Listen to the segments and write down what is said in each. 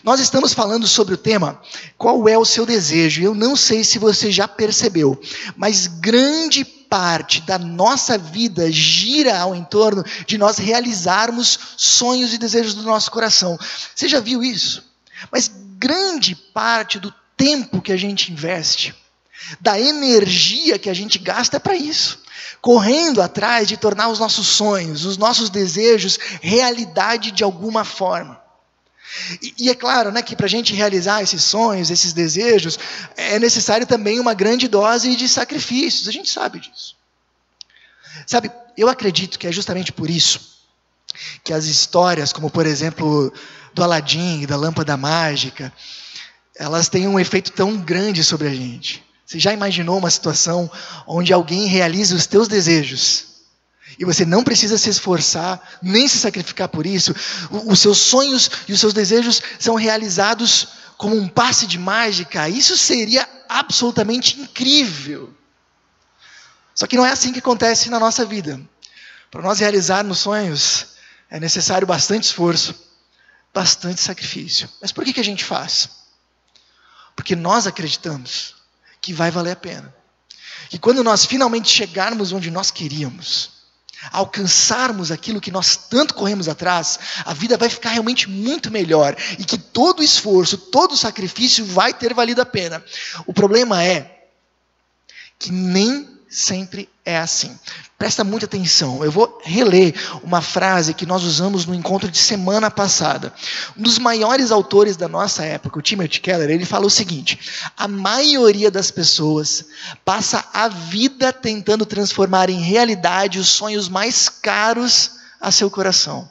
Nós estamos falando sobre o tema, qual é o seu desejo? Eu não sei se você já percebeu, mas grande parte da nossa vida gira ao entorno de nós realizarmos sonhos e desejos do nosso coração. Você já viu isso? Mas grande parte do tempo que a gente investe, da energia que a gente gasta é para isso. Correndo atrás de tornar os nossos sonhos, os nossos desejos, realidade de alguma forma. E é claro, né, que para a gente realizar esses sonhos, esses desejos, é necessário também uma grande dose de sacrifícios. A gente sabe disso. Sabe, eu acredito que é justamente por isso que as histórias, como por exemplo, do Aladim e da Lâmpada Mágica, elas têm um efeito tão grande sobre a gente. Você já imaginou uma situação onde alguém realiza os teus desejos e você não precisa se esforçar, nem se sacrificar por isso? Os seus sonhos e os seus desejos são realizados como um passe de mágica. Isso seria absolutamente incrível. Só que não é assim que acontece na nossa vida. Para nós realizarmos sonhos, é necessário bastante esforço, bastante sacrifício. Mas por que a gente faz? Porque nós acreditamos que vai valer a pena. E quando nós finalmente chegarmos onde nós queríamos, alcançarmos aquilo que nós tanto corremos atrás, a vida vai ficar realmente muito melhor, e que todo o esforço, todo o sacrifício vai ter valido a pena. O problema é que nem sempre é assim. Presta muita atenção. Eu vou reler uma frase que nós usamos no encontro de semana passada. Um dos maiores autores da nossa época, o Timothy Keller, ele fala o seguinte: a maioria das pessoas passa a vida tentando transformar em realidade os sonhos mais caros a seu coração.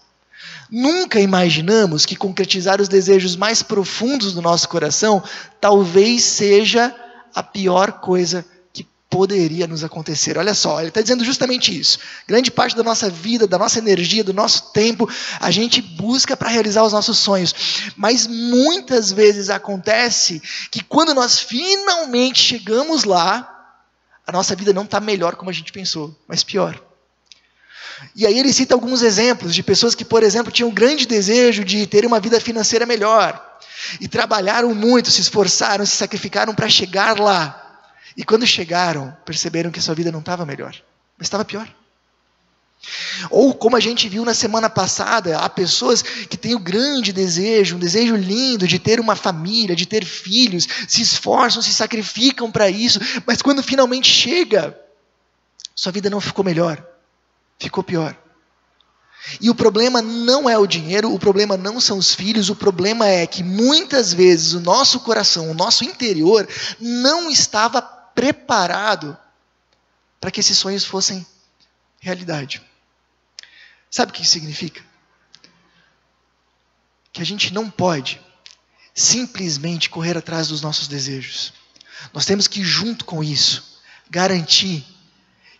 Nunca imaginamos que concretizar os desejos mais profundos do nosso coração talvez seja a pior coisa poderia nos acontecer. Olha só, ele está dizendo justamente isso. Grande parte da nossa vida, da nossa energia, do nosso tempo, a gente busca para realizar os nossos sonhos. Mas muitas vezes acontece que quando nós finalmente chegamos lá, a nossa vida não está melhor como a gente pensou, mas pior. E aí ele cita alguns exemplos de pessoas que, por exemplo, tinham um grande desejo de ter uma vida financeira melhor, e trabalharam muito, se esforçaram, se sacrificaram para chegar lá. E quando chegaram, perceberam que sua vida não estava melhor, mas estava pior. Ou como a gente viu na semana passada, há pessoas que têm o grande desejo, um desejo lindo de ter uma família, de ter filhos, se esforçam, se sacrificam para isso, mas quando finalmente chega, sua vida não ficou melhor, ficou pior. E o problema não é o dinheiro, o problema não são os filhos, o problema é que muitas vezes o nosso coração, o nosso interior, não estava preparado para que esses sonhos fossem realidade. Sabe o que isso significa? Que a gente não pode simplesmente correr atrás dos nossos desejos. Nós temos que, junto com isso, garantir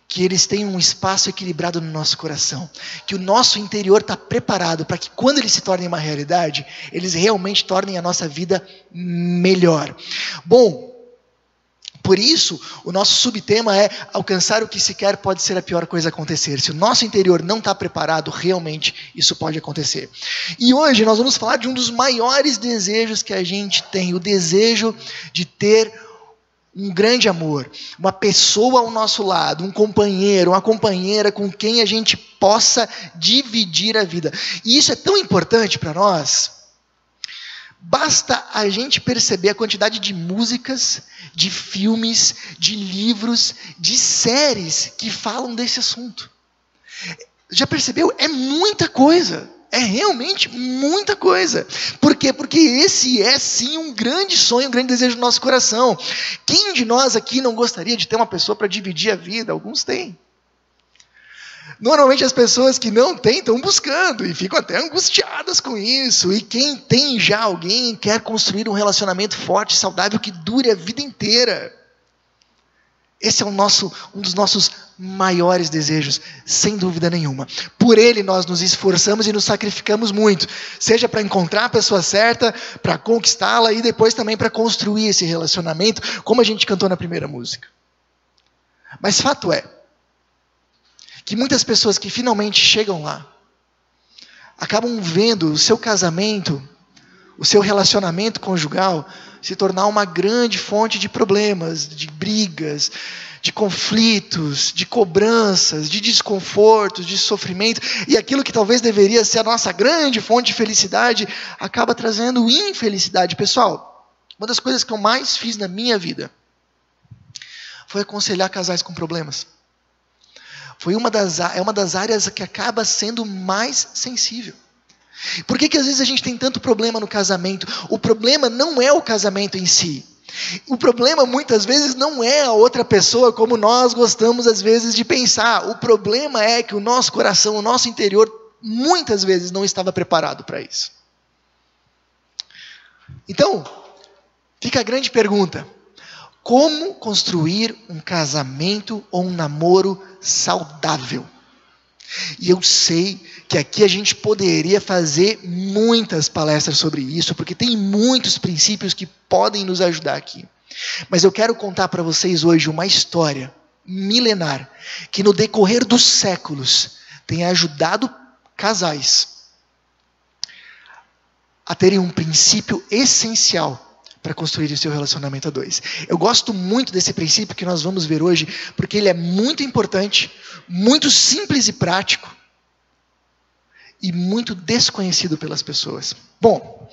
que eles tenham um espaço equilibrado no nosso coração, que o nosso interior está preparado para que quando eles se tornem uma realidade, eles realmente tornem a nossa vida melhor. Bom, por isso, o nosso subtema é alcançar o que se quer pode ser a pior coisa a acontecer. Se o nosso interior não está preparado, realmente isso pode acontecer. E hoje nós vamos falar de um dos maiores desejos que a gente tem, o desejo de ter um grande amor, uma pessoa ao nosso lado, um companheiro, uma companheira com quem a gente possa dividir a vida. E isso é tão importante para nós. Basta a gente perceber a quantidade de músicas, de filmes, de livros, de séries que falam desse assunto. Já percebeu? É muita coisa. É realmente muita coisa. Por quê? Porque esse é sim um grande sonho, um grande desejo do nosso coração. Quem de nós aqui não gostaria de ter uma pessoa para dividir a vida? Alguns têm. Normalmente as pessoas que não têm estão buscando e ficam até angustiadas com isso. E quem tem já alguém quer construir um relacionamento forte, saudável, que dure a vida inteira. Esse é um dos nossos maiores desejos, sem dúvida nenhuma. Por ele nós nos esforçamos e nos sacrificamos muito. Seja para encontrar a pessoa certa, para conquistá-la e depois também para construir esse relacionamento, como a gente cantou na primeira música. Mas fato é que muitas pessoas que finalmente chegam lá, acabam vendo o seu casamento o seu relacionamento conjugal se tornar uma grande fonte de problemas, de brigas, de conflitos, de cobranças, de desconfortos, de sofrimento, e aquilo que talvez deveria ser a nossa grande fonte de felicidade, acaba trazendo infelicidade. Pessoal, uma das coisas que eu mais fiz na minha vida foi aconselhar casais com problemas. É uma das áreas que acaba sendo mais sensível. Por que às vezes a gente tem tanto problema no casamento? O problema não é o casamento em si. O problema muitas vezes não é a outra pessoa, como nós gostamos às vezes de pensar. O problema é que o nosso coração, o nosso interior, muitas vezes não estava preparado para isso. Então, fica a grande pergunta: como construir um casamento ou um namoro saudável? E eu sei que aqui a gente poderia fazer muitas palestras sobre isso, porque tem muitos princípios que podem nos ajudar aqui. Mas eu quero contar para vocês hoje uma história milenar, que no decorrer dos séculos tem ajudado casais a terem um princípio essencial para construir o seu relacionamento a dois. Eu gosto muito desse princípio que nós vamos ver hoje, porque ele é muito importante, muito simples e prático, e muito desconhecido pelas pessoas. Bom,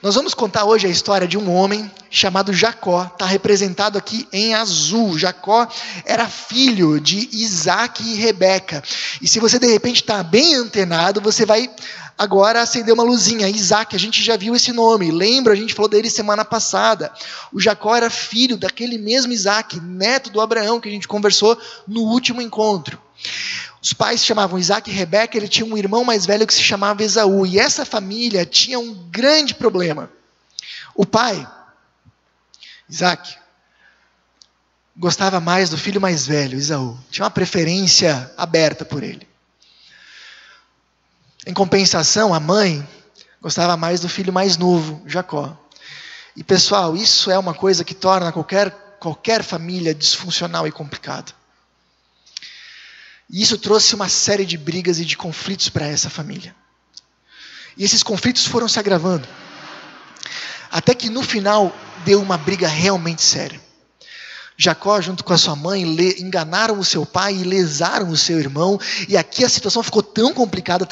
nós vamos contar hoje a história de um homem chamado Jacó, está representado aqui em azul. Jacó era filho de Isaac e Rebeca. E se você de repente está bem antenado, você vai agora acender uma luzinha. Isaac, a gente já viu esse nome, lembra? A gente falou dele semana passada. O Jacó era filho daquele mesmo Isaac, neto do Abraão, que a gente conversou no último encontro. Os pais se chamavam Isaac e Rebeca, ele tinha um irmão mais velho que se chamava Esaú. E essa família tinha um grande problema. O pai, Isaac, gostava mais do filho mais velho, Esaú. Tinha uma preferência aberta por ele. Em compensação, a mãe gostava mais do filho mais novo, Jacó. E pessoal, isso é uma coisa que torna qualquer família disfuncional e complicada. E isso trouxe uma série de brigas e de conflitos para essa família. E esses conflitos foram se agravando. Até que no final deu uma briga realmente séria. Jacó, junto com a sua mãe, enganaram o seu pai e lesaram o seu irmão. E aqui a situação ficou tão complicada,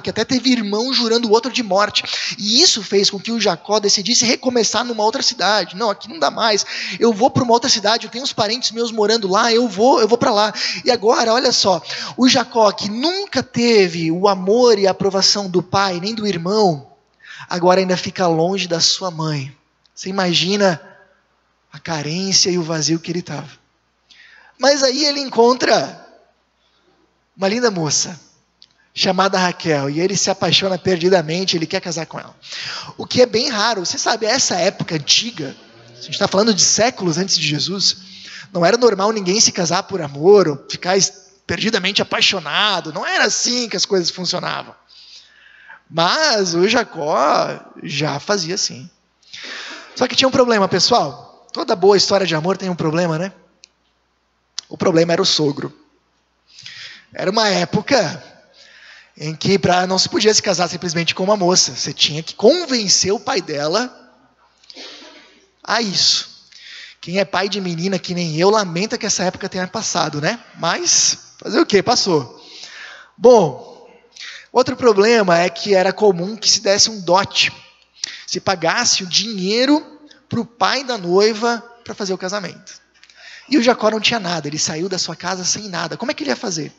que até teve irmão jurando o outro de morte. E isso fez com que o Jacó decidisse recomeçar numa outra cidade. Não, aqui não dá mais. Eu vou para uma outra cidade, eu tenho uns parentes meus morando lá, eu vou para lá. E agora, olha só, o Jacó, que nunca teve o amor e a aprovação do pai, nem do irmão, agora ainda fica longe da sua mãe. Você imagina a carência e o vazio que ele estava. Mas aí ele encontra uma linda moça, chamada Raquel, e ele se apaixona perdidamente, ele quer casar com ela. O que é bem raro, você sabe, essa época antiga, a gente está falando de séculos antes de Jesus, não era normal ninguém se casar por amor, ou ficar perdidamente apaixonado, não era assim que as coisas funcionavam. Mas o Jacó já fazia assim. Só que tinha um problema, pessoal. Toda boa história de amor tem um problema, né? O problema era o sogro. Era uma época em que não se podia se casar simplesmente com uma moça. Você tinha que convencer o pai dela a isso. Quem é pai de menina que nem eu, lamenta que essa época tenha passado, né? Mas, fazer o quê? Passou. Bom, outro problema é que era comum que se desse um dote. Se pagasse o dinheiro para o pai da noiva para fazer o casamento. E o Jacó não tinha nada, ele saiu da sua casa sem nada. Como é que ele ia fazer?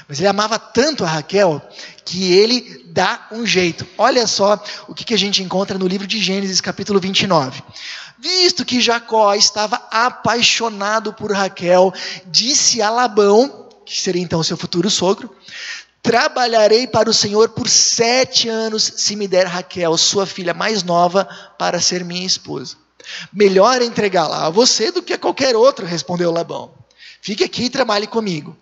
Mas ele amava tanto a Raquel que ele dá um jeito. Olha só o que a gente encontra no livro de Gênesis, capítulo 29. Visto que Jacó estava apaixonado por Raquel, disse a Labão, que seria então seu futuro sogro: trabalharei para o Senhor por 7 anos, se me der Raquel, sua filha mais nova, para ser minha esposa. Melhor entregá-la a você do que a qualquer outro, respondeu Labão. Fique aqui e trabalhe comigo.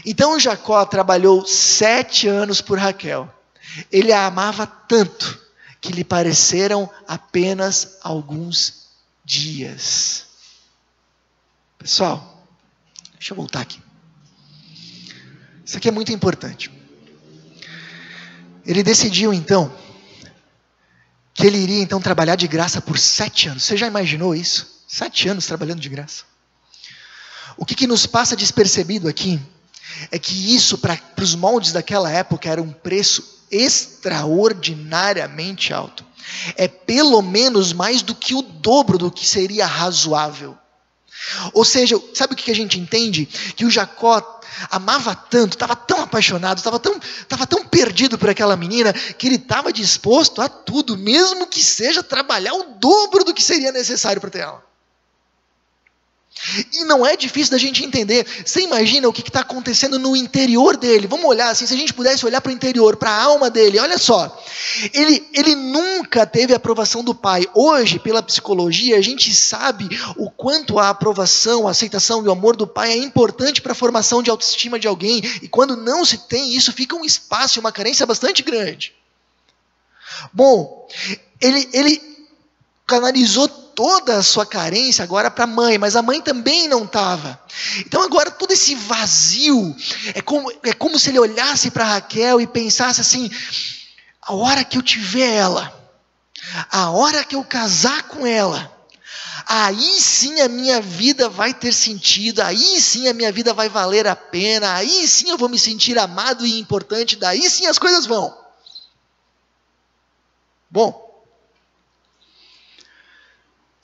Então Jacó trabalhou 7 anos por Raquel. Ele a amava tanto que lhe pareceram apenas alguns dias. Pessoal, deixa eu voltar aqui. Isso aqui é muito importante. Ele decidiu então que ele iria então trabalhar de graça por 7 anos. Você já imaginou isso? 7 anos trabalhando de graça. O que nos passa despercebido aqui é que isso, para os moldes daquela época, era um preço extraordinariamente alto. É pelo menos mais do que o dobro do que seria razoável. Ou seja, sabe o que a gente entende? Que o Jacó amava tanto, estava tão apaixonado, estava tão perdido por aquela menina, que ele estava disposto a tudo, mesmo que seja trabalhar o dobro do que seria necessário para ter ela. E não é difícil da gente entender. Você imagina o que está acontecendo no interior dele? Vamos olhar assim, se a gente pudesse olhar para o interior, para a alma dele, olha só. Ele nunca teve a aprovação do pai. Hoje, pela psicologia, a gente sabe o quanto a aprovação, a aceitação e o amor do pai é importante para a formação de autoestima de alguém. E quando não se tem isso, fica um espaço e uma carência bastante grande. Bom, ele canalizou toda a sua carência agora para a mãe, mas a mãe também não estava. Então agora todo esse vazio, é como se ele olhasse para Raquel e pensasse assim: a hora que eu tiver ela, a hora que eu casar com ela, aí sim a minha vida vai ter sentido, aí sim a minha vida vai valer a pena, aí sim eu vou me sentir amado e importante, daí sim as coisas vão. Bom,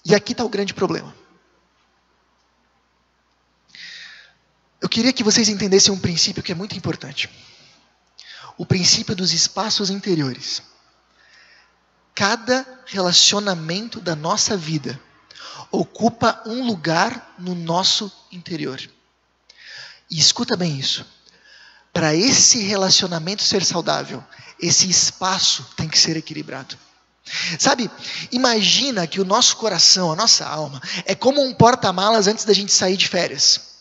e aqui está o grande problema. Eu queria que vocês entendessem um princípio que é muito importante. O princípio dos espaços interiores. Cada relacionamento da nossa vida ocupa um lugar no nosso interior. E escuta bem isso. Para esse relacionamento ser saudável, esse espaço tem que ser equilibrado. Sabe, imagina que o nosso coração, a nossa alma, é como um porta-malas antes da gente sair de férias.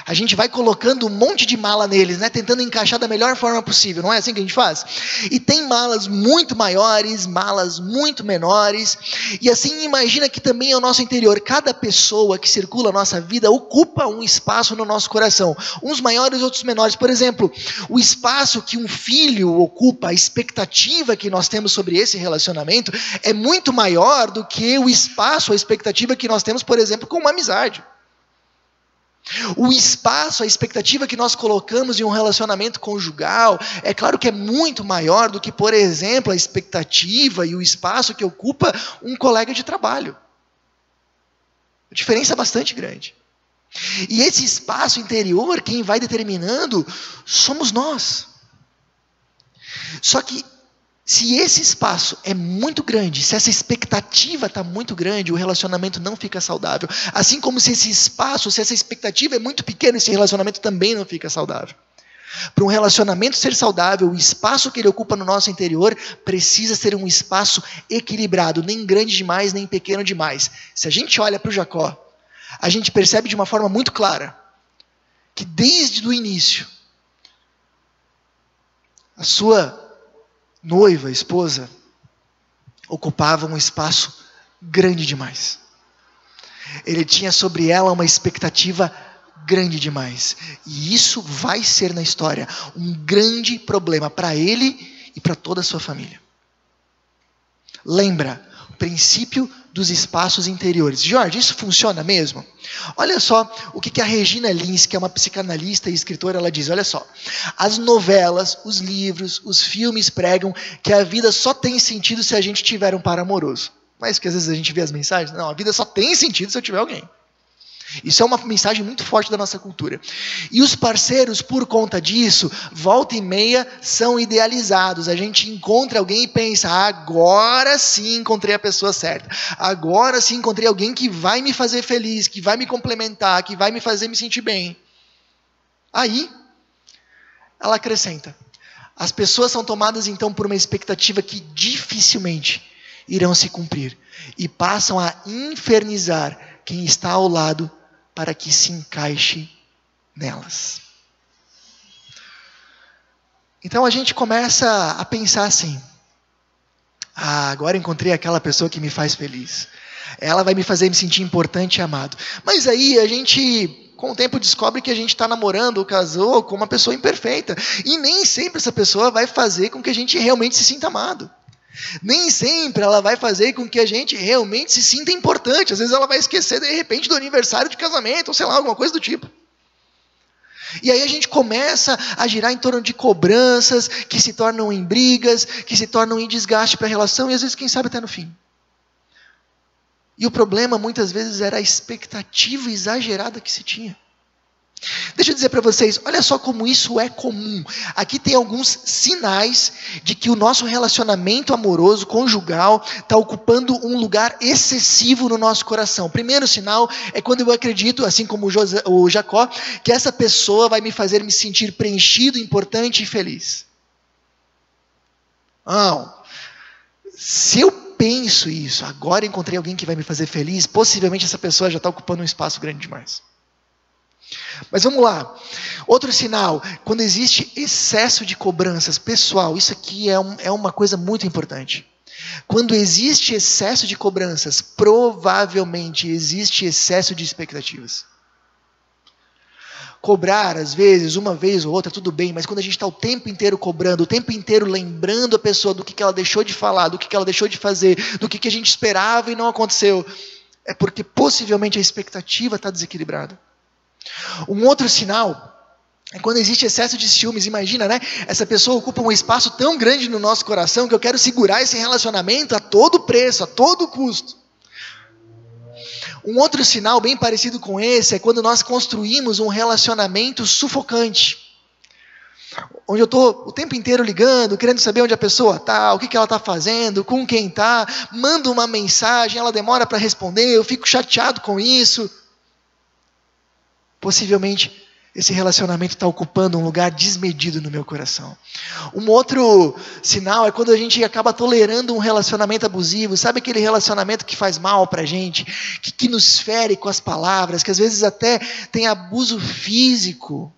A gente vai colocando um monte de mala neles, né? Tentando encaixar da melhor forma possível. Não é assim que a gente faz? E tem malas muito maiores, malas muito menores. E assim imagina que também é o nosso interior. Cada pessoa que circula a nossa vida ocupa um espaço no nosso coração. Uns maiores, outros menores. Por exemplo, o espaço que um filho ocupa, a expectativa que nós temos sobre esse relacionamento é muito maior do que o espaço, a expectativa que nós temos, por exemplo, com uma amizade. O espaço, a expectativa que nós colocamos em um relacionamento conjugal, é claro que é muito maior do que, por exemplo, a expectativa e o espaço que ocupa um colega de trabalho. A diferença é bastante grande. E esse espaço interior, quem vai determinando, somos nós. Só que, se esse espaço é muito grande, se essa expectativa está muito grande, o relacionamento não fica saudável. Assim como se esse espaço, se essa expectativa é muito pequena, esse relacionamento também não fica saudável. Para um relacionamento ser saudável, o espaço que ele ocupa no nosso interior precisa ser um espaço equilibrado, nem grande demais, nem pequeno demais. Se a gente olha para o Jacó, a gente percebe de uma forma muito clara que desde o início, a sua noiva, esposa, ocupava um espaço grande demais. Ele tinha sobre ela uma expectativa grande demais. E isso vai ser na história um grande problema para ele e para toda a sua família. Lembra, o princípio dos espaços interiores. Jorge, isso funciona mesmo? Olha só o que a Regina Lins, que é uma psicanalista e escritora, ela diz. Olha só, as novelas, os livros, os filmes pregam que a vida só tem sentido se a gente tiver um par amoroso. Mas que às vezes a gente vê as mensagens, não, a vida só tem sentido se eu tiver alguém. Isso é uma mensagem muito forte da nossa cultura. E os parceiros, por conta disso, volta e meia, são idealizados. A gente encontra alguém e pensa, agora sim encontrei a pessoa certa. Agora sim encontrei alguém que vai me fazer feliz, que vai me complementar, que vai me fazer me sentir bem. Aí, ela acrescenta. As pessoas são tomadas então por uma expectativa que dificilmente irão se cumprir. E passam a infernizar quem está ao lado para que se encaixe nelas. Então a gente começa a pensar assim, agora encontrei aquela pessoa que me faz feliz. Ela vai me fazer me sentir importante e amado. Mas aí a gente, com o tempo, descobre que a gente está namorando ou casou com uma pessoa imperfeita. E nem sempre essa pessoa vai fazer com que a gente realmente se sinta amado. Nem sempre ela vai fazer com que a gente realmente se sinta importante. Às vezes ela vai esquecer, de repente, do aniversário de casamento, ou sei lá, alguma coisa do tipo. E aí a gente começa a girar em torno de cobranças, que se tornam em brigas, que se tornam em desgaste para a relação, e às vezes, quem sabe, até no fim. E o problema, muitas vezes, era a expectativa exagerada que se tinha. Deixa eu dizer para vocês, olha só como isso é comum. Aqui tem alguns sinais de que o nosso relacionamento amoroso, conjugal, está ocupando um lugar excessivo no nosso coração. O primeiro sinal é quando eu acredito, assim como o Jacó, que essa pessoa vai me fazer me sentir preenchido, importante e feliz. Não. Se eu penso isso, agora encontrei alguém que vai me fazer feliz, possivelmente essa pessoa já está ocupando um espaço grande demais. Mas vamos lá, outro sinal, quando existe excesso de cobranças, pessoal, isso aqui é uma coisa muito importante. Quando existe excesso de cobranças, provavelmente existe excesso de expectativas. Cobrar, às vezes, uma vez ou outra, tudo bem, mas quando a gente está o tempo inteiro cobrando, o tempo inteiro lembrando a pessoa do que ela deixou de falar, do que ela deixou de fazer, do que a gente esperava e não aconteceu, é porque possivelmente a expectativa está desequilibrada. Um outro sinal é quando existe excesso de ciúmes. Imagina, né? Essa pessoa ocupa um espaço tão grande no nosso coração que eu quero segurar esse relacionamento a todo preço, a todo custo. Um outro sinal bem parecido com esse é quando nós construímos um relacionamento sufocante. Onde eu estou o tempo inteiro ligando, querendo saber onde a pessoa está, o que ela está fazendo, com quem está, mando uma mensagem, ela demora para responder, eu fico chateado com isso. Possivelmente esse relacionamento está ocupando um lugar desmedido no meu coração. Um outro sinal é quando a gente acaba tolerando um relacionamento abusivo. Sabe aquele relacionamento que faz mal para a gente, que nos fere com as palavras, que às vezes até tem abuso físico.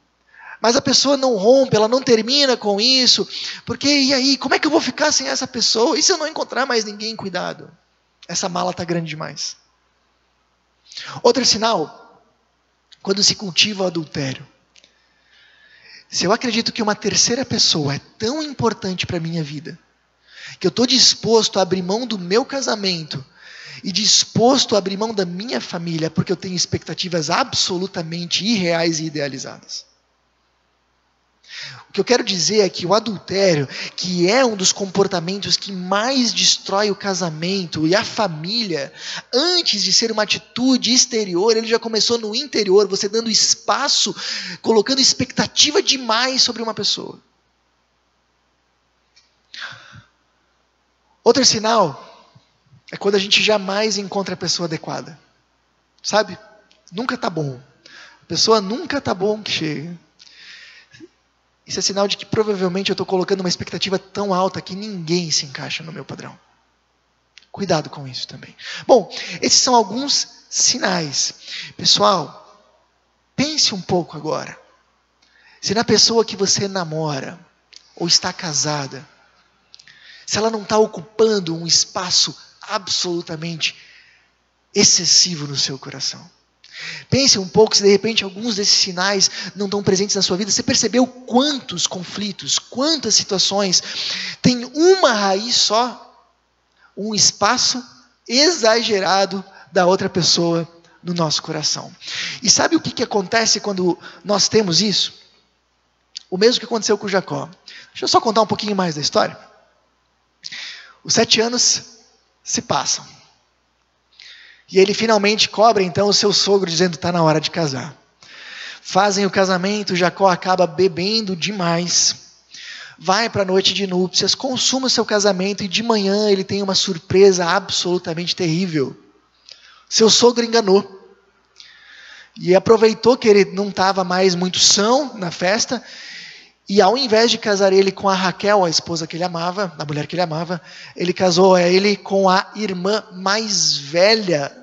Mas a pessoa não rompe, ela não termina com isso. Porque, e aí, como é que eu vou ficar sem essa pessoa? E se eu não encontrar mais ninguém? Cuidado, essa mala está grande demais. Outro sinal, quando se cultiva o adultério. Se eu acredito que uma terceira pessoa é tão importante para a minha vida, que eu estou disposto a abrir mão do meu casamento e disposto a abrir mão da minha família, porque eu tenho expectativas absolutamente irreais e idealizadas. O que eu quero dizer é que o adultério, que é um dos comportamentos que mais destrói o casamento e a família, antes de ser uma atitude exterior, ele já começou no interior, você dando espaço, colocando expectativa demais sobre uma pessoa. Outro sinal é quando a gente jamais encontra a pessoa adequada. Sabe? Nunca está bom. A pessoa nunca está bom que chega. Isso é sinal de que provavelmente eu estou colocando uma expectativa tão alta que ninguém se encaixa no meu padrão. Cuidado com isso também. Bom, esses são alguns sinais. Pessoal, pense um pouco agora. Se na pessoa que você namora, ou está casada, se ela não está ocupando um espaço absolutamente excessivo no seu coração. Pense um pouco se de repente alguns desses sinais não estão presentes na sua vida. Você percebeu quantos conflitos, quantas situações tem uma raiz só, um espaço exagerado da outra pessoa no nosso coração. E sabe o que acontece quando nós temos isso? O mesmo que aconteceu com Jacó. Deixa eu só contar um pouquinho mais da história. Os 7 anos se passam. E ele finalmente cobra então o seu sogro, dizendo que está na hora de casar. Fazem o casamento, Jacó acaba bebendo demais. Vai para a noite de núpcias, consuma o seu casamento e de manhã ele tem uma surpresa absolutamente terrível. Seu sogro enganou. E aproveitou que ele não estava mais muito são na festa. E ao invés de casar ele com a Raquel, a esposa que ele amava, a mulher que ele amava, ele casou ele com a irmã mais velha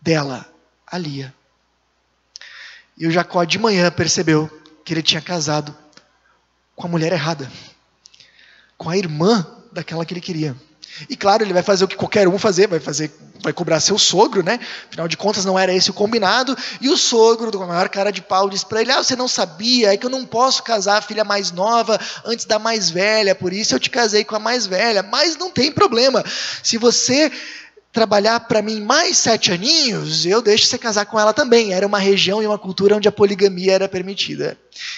dela, a Lia. E o Jacó de manhã percebeu que ele tinha casado com a mulher errada, com a irmã daquela que ele queria. E claro, ele vai fazer o que qualquer um vai fazer vai cobrar seu sogro, né? Afinal de contas, não era esse o combinado. E o sogro, com a maior cara de pau, disse para ele: você não sabia, é que eu não posso casar a filha mais nova antes da mais velha, por isso eu te casei com a mais velha. Mas não tem problema, se você trabalhar para mim mais 7 aninhos, eu deixo você casar com ela também. Era uma região e uma cultura onde a poligamia era permitida.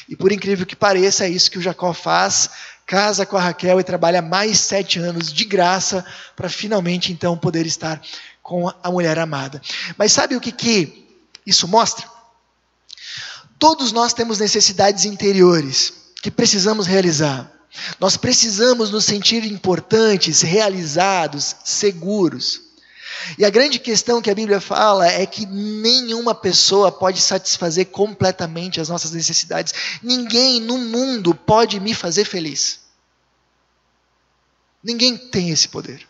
E por incrível que pareça, é isso que o Jacó faz: casa com a Raquel e trabalha mais 7 anos de graça para finalmente então poder estar com a mulher amada. Mas sabe o que isso mostra? Todos nós temos necessidades interiores que precisamos realizar. Nós precisamos nos sentir importantes, realizados, seguros. E a grande questão que a Bíblia fala é que nenhuma pessoa pode satisfazer completamente as nossas necessidades. Ninguém no mundo pode me fazer feliz. Ninguém tem esse poder.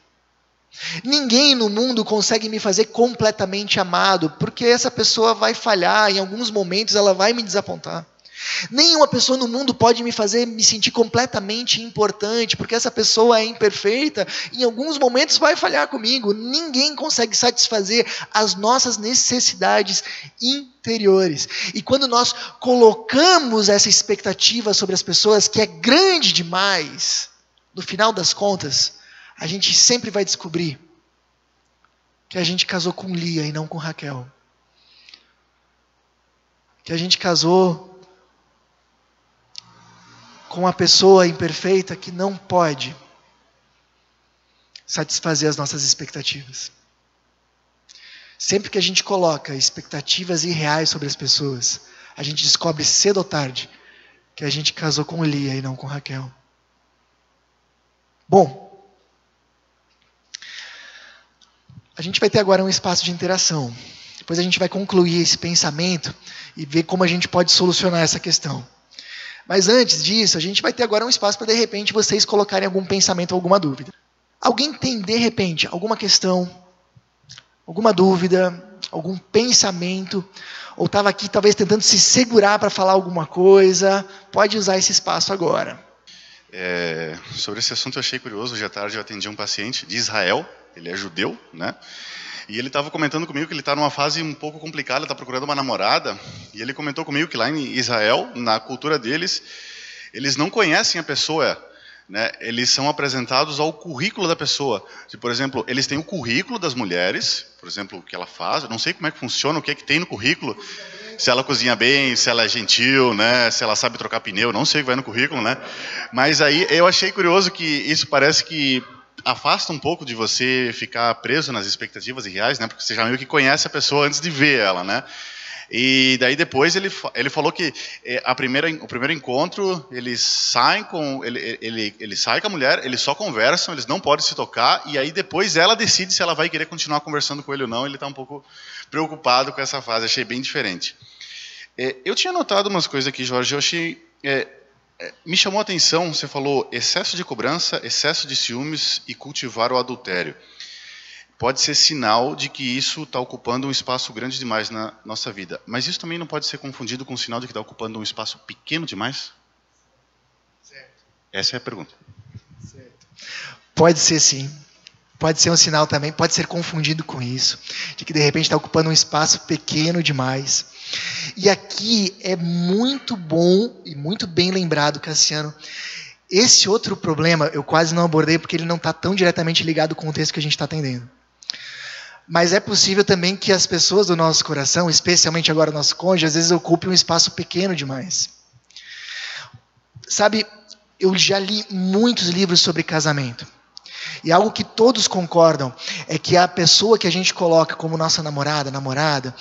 Ninguém no mundo consegue me fazer completamente amado, porque essa pessoa vai falhar, em alguns momentos ela vai me desapontar. Nenhuma pessoa no mundo pode me fazer me sentir completamente importante, porque essa pessoa é imperfeita, em alguns momentos vai falhar comigo. Ninguém consegue satisfazer as nossas necessidades interiores. E quando nós colocamos essa expectativa sobre as pessoas, que é grande demais, no final das contas, a gente sempre vai descobrir que a gente casou com Lia e não com Raquel. Que a gente casou com uma pessoa imperfeita que não pode satisfazer as nossas expectativas. Sempre que a gente coloca expectativas irreais sobre as pessoas, a gente descobre cedo ou tarde que a gente casou com Lia e não com Raquel. Bom, a gente vai ter agora um espaço de interação. Depois a gente vai concluir esse pensamento e ver como a gente pode solucionar essa questão. Mas antes disso, a gente vai ter agora um espaço para, de repente, vocês colocarem algum pensamento ou alguma dúvida. Alguém tem, de repente, alguma questão, alguma dúvida, algum pensamento, ou estava aqui talvez tentando se segurar para falar alguma coisa? Pode usar esse espaço agora. Sobre esse assunto eu achei curioso. Hoje à tarde eu atendi um paciente de Israel, ele é judeu, né? E ele estava comentando comigo que ele está numa fase um pouco complicada, está procurando uma namorada, e ele comentou comigo que lá em Israel, na cultura deles, eles não conhecem a pessoa, né? Eles são apresentados ao currículo da pessoa. Por exemplo, eles têm o currículo das mulheres, por exemplo, o que ela faz, eu não sei como é que funciona, o que é que tem no currículo, se ela cozinha bem, se ela é gentil, né? Se ela sabe trocar pneu, não sei o que vai no currículo, né? Mas aí eu achei curioso que isso parece que afasta um pouco de você ficar preso nas expectativas irreais, né? Porque você já meio que conhece a pessoa antes de ver ela, né? E daí depois ele falou que o primeiro encontro ele sai com a mulher, eles só conversam, eles não podem se tocar, e aí depois ela decide se ela vai querer continuar conversando com ele ou não. Ele está um pouco preocupado com essa fase, achei bem diferente. Eu tinha notado umas coisas aqui, Jorge, eu achei... me chamou a atenção, você falou excesso de cobrança, excesso de ciúmes e cultivar o adultério. Pode ser sinal de que isso está ocupando um espaço grande demais na nossa vida. Mas isso também não pode ser confundido com o sinal de que está ocupando um espaço pequeno demais? Certo. Essa é a pergunta. Certo. Pode ser sim. Pode ser um sinal também, pode ser confundido com isso, de que de repente está ocupando um espaço pequeno demais. E aqui é muito bom e muito bem lembrado, Cassiano. Esse outro problema eu quase não abordei porque ele não está tão diretamente ligado com o texto que a gente está atendendo. Mas é possível também que as pessoas do nosso coração, especialmente agora o nosso cônjuge, às vezes ocupem um espaço pequeno demais. Sabe, eu já li muitos livros sobre casamento. E algo que todos concordam é que a pessoa que a gente coloca como nossa namorada,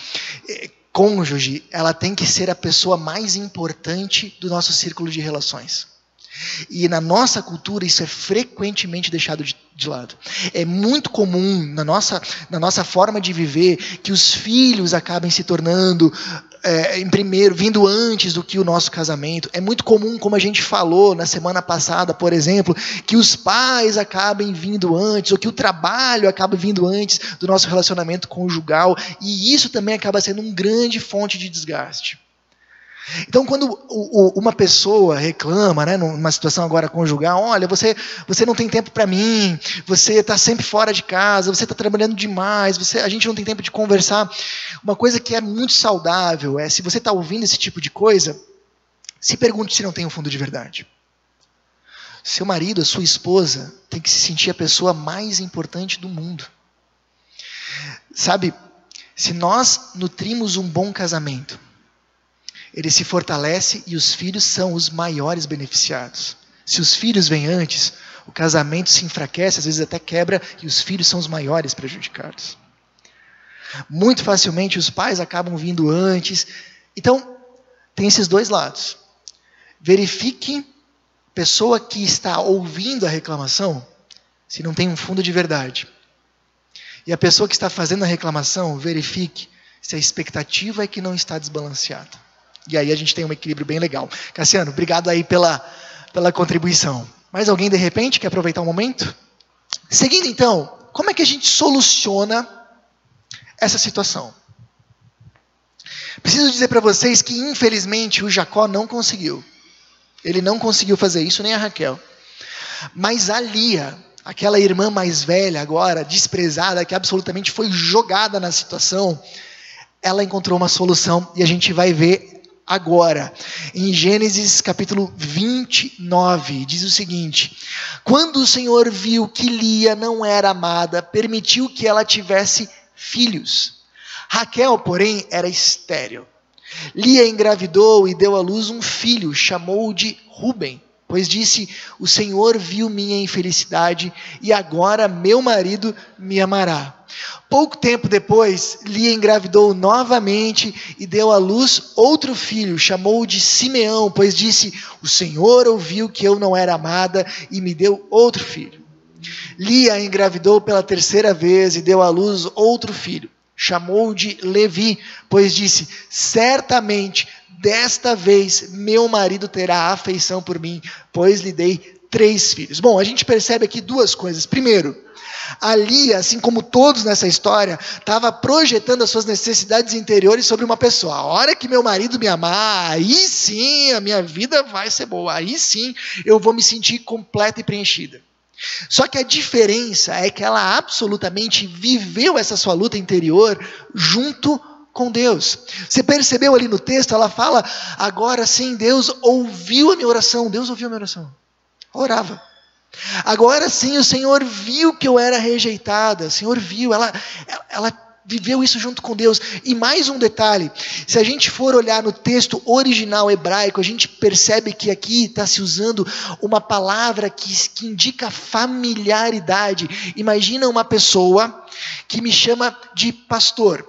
cônjuge, ela tem que ser a pessoa mais importante do nosso círculo de relações. E na nossa cultura isso é frequentemente deixado de lado. É muito comum na nossa forma de viver que os filhos acabem se tornando vindo antes do que o nosso casamento. É muito comum, como a gente falou na semana passada, por exemplo, que os pais acabem vindo antes, ou que o trabalho acabe vindo antes do nosso relacionamento conjugal, e isso também acaba sendo uma grande fonte de desgaste. Então, quando uma pessoa reclama, né, numa situação agora conjugal, olha, você não tem tempo para mim, você está sempre fora de casa, você está trabalhando demais, a gente não tem tempo de conversar. Uma coisa que é muito saudável é, se você está ouvindo esse tipo de coisa, se pergunte se não tem um fundo de verdade. Seu marido, a sua esposa, tem que se sentir a pessoa mais importante do mundo. Sabe, se nós nutrimos um bom casamento, ele se fortalece e os filhos são os maiores beneficiados. Se os filhos vêm antes, o casamento se enfraquece, às vezes até quebra, e os filhos são os maiores prejudicados. Muito facilmente os pais acabam vindo antes. Então, tem esses dois lados. Verifique a pessoa que está ouvindo a reclamação, se não tem um fundo de verdade. E a pessoa que está fazendo a reclamação, verifique se a expectativa é que não está desbalanceada. E aí a gente tem um equilíbrio bem legal. Cassiano, obrigado aí pela contribuição. Mais alguém, de repente, quer aproveitar um momento? Seguindo, então, como é que a gente soluciona essa situação? Preciso dizer para vocês que, infelizmente, o Jacó não conseguiu. Ele não conseguiu fazer isso, nem a Raquel. Mas a Lia, aquela irmã mais velha agora, desprezada, que absolutamente foi jogada na situação, ela encontrou uma solução e a gente vai ver agora. Em Gênesis capítulo 29, diz o seguinte: quando o Senhor viu que Lia não era amada, permitiu que ela tivesse filhos. Raquel, porém, era estéril. Lia engravidou e deu à luz um filho, chamou-o de Ruben, pois disse: o Senhor viu minha infelicidade e agora meu marido me amará. Pouco tempo depois, Lia engravidou novamente e deu à luz outro filho, chamou-o de Simeão, pois disse: o Senhor ouviu que eu não era amada e me deu outro filho. Lia engravidou pela terceira vez e deu à luz outro filho, chamou-o de Levi, pois disse: certamente desta vez meu marido terá afeição por mim, pois lhe dei 3 filhos. Bom, a gente percebe aqui duas coisas. Primeiro, a Lia, assim como todos nessa história, estava projetando as suas necessidades interiores sobre uma pessoa. A hora que meu marido me amar, aí sim a minha vida vai ser boa, aí sim eu vou me sentir completa e preenchida. Só que a diferença é que ela absolutamente viveu essa sua luta interior junto com Deus. Você percebeu ali no texto, ela fala: agora sim Deus ouviu a minha oração. Deus ouviu a minha oração. Ela orava. Agora sim o Senhor viu que eu era rejeitada. O Senhor viu, ela viveu isso junto com Deus. E mais um detalhe, se a gente for olhar no texto original hebraico, a gente percebe que aqui está se usando uma palavra que indica familiaridade. Imagina uma pessoa que me chama de pastor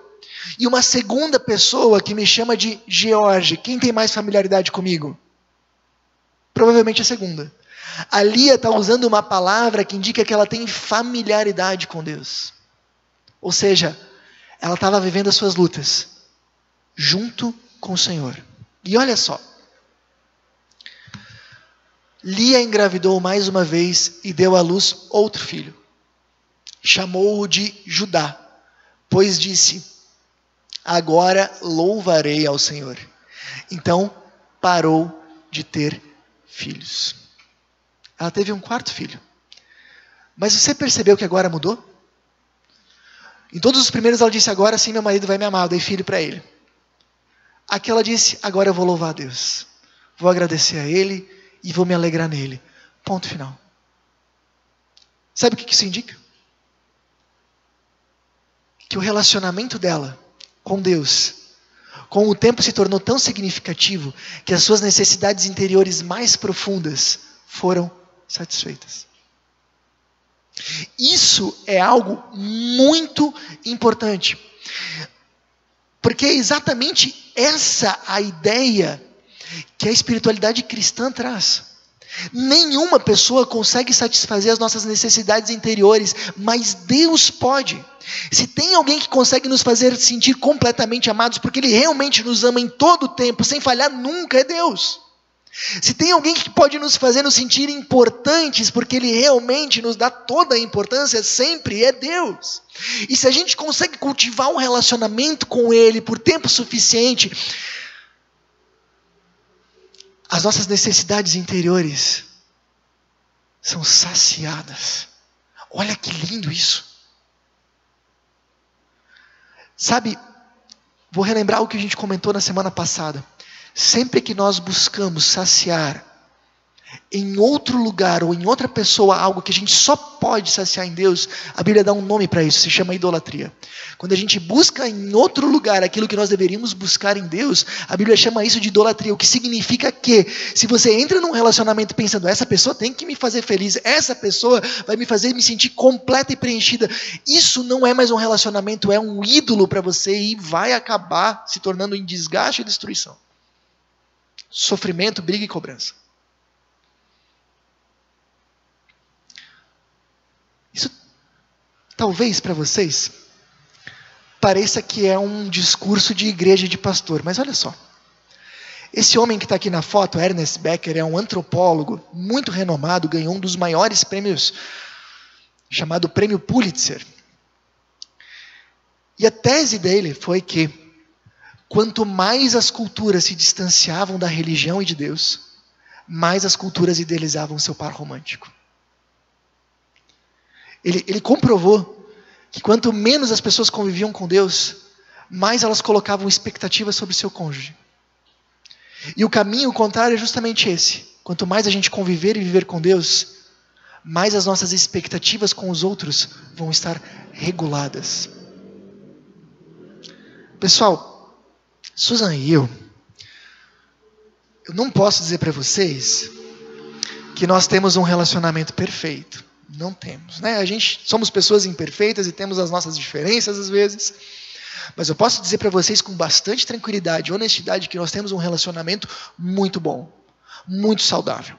e uma segunda pessoa que me chama de George. Quem tem mais familiaridade comigo? Provavelmente a segunda. A Lia está usando uma palavra que indica que ela tem familiaridade com Deus. Ou seja, ela estava vivendo as suas lutas junto com o Senhor. E olha só. Lia engravidou mais uma vez e deu à luz outro filho. Chamou-o de Judá, pois disse: agora louvarei ao Senhor. Então parou de ter filhos. Ela teve um quarto filho. Mas você percebeu que agora mudou? Em todos os primeiros ela disse: agora sim meu marido vai me amar, eu dei filho para ele. Aqui ela disse: agora eu vou louvar a Deus. Vou agradecer a Ele e vou me alegrar nele. Ponto final. Sabe o que isso indica? Que o relacionamento dela com Deus, com o tempo, se tornou tão significativo que as suas necessidades interiores mais profundas foram satisfeitas. Isso é algo muito importante, porque é exatamente essa a ideia que a espiritualidade cristã traz. Nenhuma pessoa consegue satisfazer as nossas necessidades interiores, mas Deus pode. Se tem alguém que consegue nos fazer sentir completamente amados, porque Ele realmente nos ama em todo o tempo, sem falhar nunca, é Deus. Se tem alguém que pode nos fazer nos sentir importantes, porque Ele realmente nos dá toda a importância, sempre é Deus. E se a gente consegue cultivar um relacionamento com Ele por tempo suficiente, as nossas necessidades interiores são saciadas. Olha que lindo isso. Sabe, vou relembrar o que a gente comentou na semana passada. Sempre que nós buscamos saciar em outro lugar ou em outra pessoa algo que a gente só pode saciar em Deus, a Bíblia dá um nome para isso, se chama idolatria. Quando a gente busca em outro lugar aquilo que nós deveríamos buscar em Deus, a Bíblia chama isso de idolatria, o que significa que, se você entra num relacionamento pensando, essa pessoa tem que me fazer feliz, essa pessoa vai me fazer me sentir completa e preenchida, isso não é mais um relacionamento, é um ídolo para você e vai acabar se tornando em desgaste e destruição. Sofrimento, briga e cobrança. Isso, talvez para vocês, pareça que é um discurso de igreja de pastor, mas olha só. Esse homem que está aqui na foto, Ernest Becker, é um antropólogo muito renomado, ganhou um dos maiores prêmios, chamado Prêmio Pulitzer. E a tese dele foi que, quanto mais as culturas se distanciavam da religião e de Deus, mais as culturas idealizavam seu par romântico. Ele comprovou que quanto menos as pessoas conviviam com Deus, mais elas colocavam expectativas sobre o seu cônjuge. E o caminho contrário é justamente esse. Quanto mais a gente conviver e viver com Deus, mais as nossas expectativas com os outros vão estar reguladas. Pessoal, Susan e eu não posso dizer para vocês que nós temos um relacionamento perfeito. Não temos, né? A gente somos pessoas imperfeitas e temos as nossas diferenças às vezes. Mas eu posso dizer para vocês com bastante tranquilidade e honestidade que nós temos um relacionamento muito bom, muito saudável.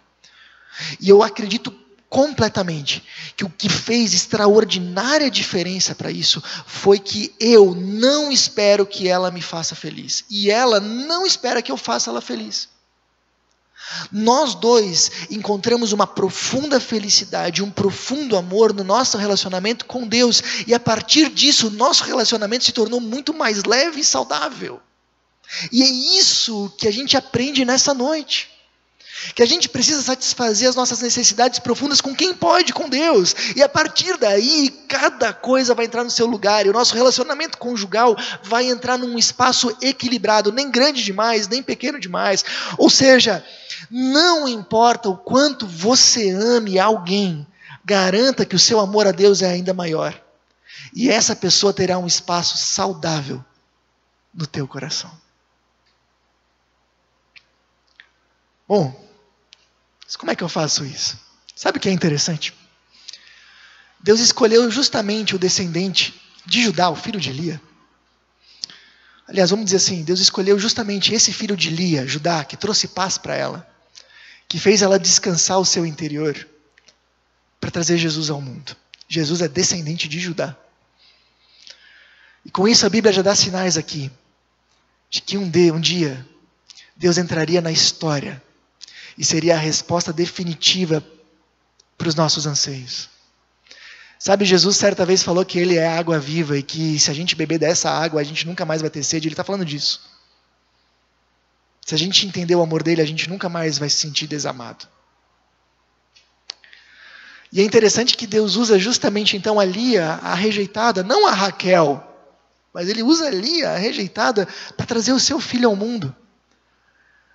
E eu acredito completamente que o que fez extraordinária diferença para isso foi que eu não espero que ela me faça feliz. E ela não espera que eu faça ela feliz. Nós dois encontramos uma profunda felicidade, um profundo amor no nosso relacionamento com Deus. E a partir disso, o nosso relacionamento se tornou muito mais leve e saudável. E é isso que a gente aprende nessa noite. Que a gente precisa satisfazer as nossas necessidades profundas com quem pode, com Deus. E a partir daí, cada coisa vai entrar no seu lugar. E o nosso relacionamento conjugal vai entrar num espaço equilibrado, nem grande demais, nem pequeno demais. Ou seja, não importa o quanto você ame alguém, garanta que o seu amor a Deus é ainda maior. E essa pessoa terá um espaço saudável no teu coração. Bom, mas como é que eu faço isso? Sabe o que é interessante? Deus escolheu justamente o descendente de Judá, o filho de Lia. Aliás, vamos dizer assim, Deus escolheu justamente esse filho de Lia, Judá, que trouxe paz para ela, que fez ela descansar o seu interior, para trazer Jesus ao mundo. Jesus é descendente de Judá. E com isso a Bíblia já dá sinais aqui, de que um dia, Deus entraria na história, e seria a resposta definitiva para os nossos anseios. Sabe, Jesus certa vez falou que Ele é a água viva e que se a gente beber dessa água, a gente nunca mais vai ter sede. Ele está falando disso. Se a gente entender o amor dele, a gente nunca mais vai se sentir desamado. E é interessante que Deus usa justamente então a Lia, a rejeitada, não a Raquel, mas Ele usa a Lia, a rejeitada, para trazer o seu filho ao mundo.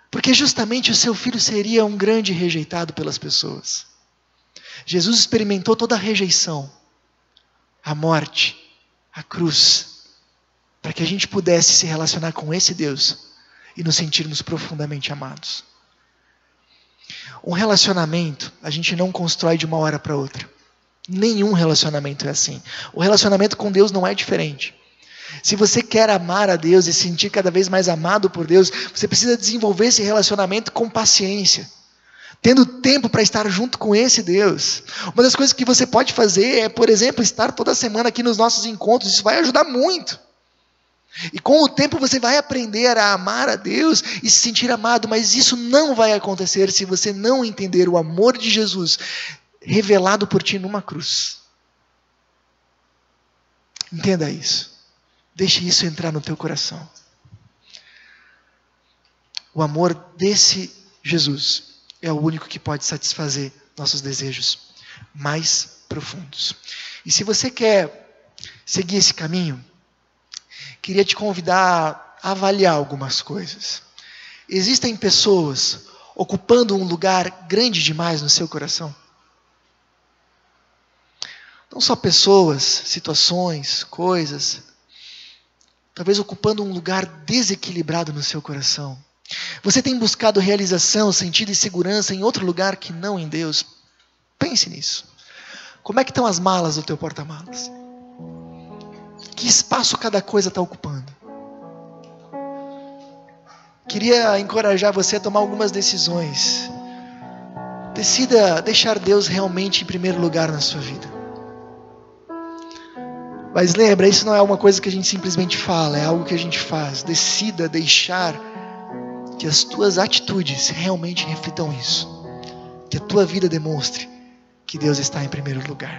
Porque justamente o seu filho seria um grande rejeitado pelas pessoas. Jesus experimentou toda a rejeição, a morte, a cruz, para que a gente pudesse se relacionar com esse Deus e nos sentirmos profundamente amados. Um relacionamento a gente não constrói de uma hora para outra. Nenhum relacionamento é assim. O relacionamento com Deus não é diferente. Se você quer amar a Deus e se sentir cada vez mais amado por Deus, você precisa desenvolver esse relacionamento com paciência, tendo tempo para estar junto com esse Deus. Uma das coisas que você pode fazer é, por exemplo, estar toda semana aqui nos nossos encontros. Isso vai ajudar muito. E com o tempo você vai aprender a amar a Deus e se sentir amado, mas isso não vai acontecer se você não entender o amor de Jesus revelado por ti numa cruz. Entenda isso. Deixe isso entrar no teu coração. O amor desse Jesus é o único que pode satisfazer nossos desejos mais profundos. E se você quer seguir esse caminho, queria te convidar a avaliar algumas coisas. Existem pessoas ocupando um lugar grande demais no seu coração? Não só pessoas, situações, coisas, talvez ocupando um lugar desequilibrado no seu coração. Você tem buscado realização, sentido e segurança em outro lugar que não em Deus? Pense nisso. Como é que estão as malas do teu porta-malas? Que espaço cada coisa está ocupando? Queria encorajar você a tomar algumas decisões. Decida deixar Deus realmente em primeiro lugar na sua vida. Mas lembra, isso não é uma coisa que a gente simplesmente fala, é algo que a gente faz. Decida deixar que as tuas atitudes realmente reflitam isso. Que a tua vida demonstre que Deus está em primeiro lugar.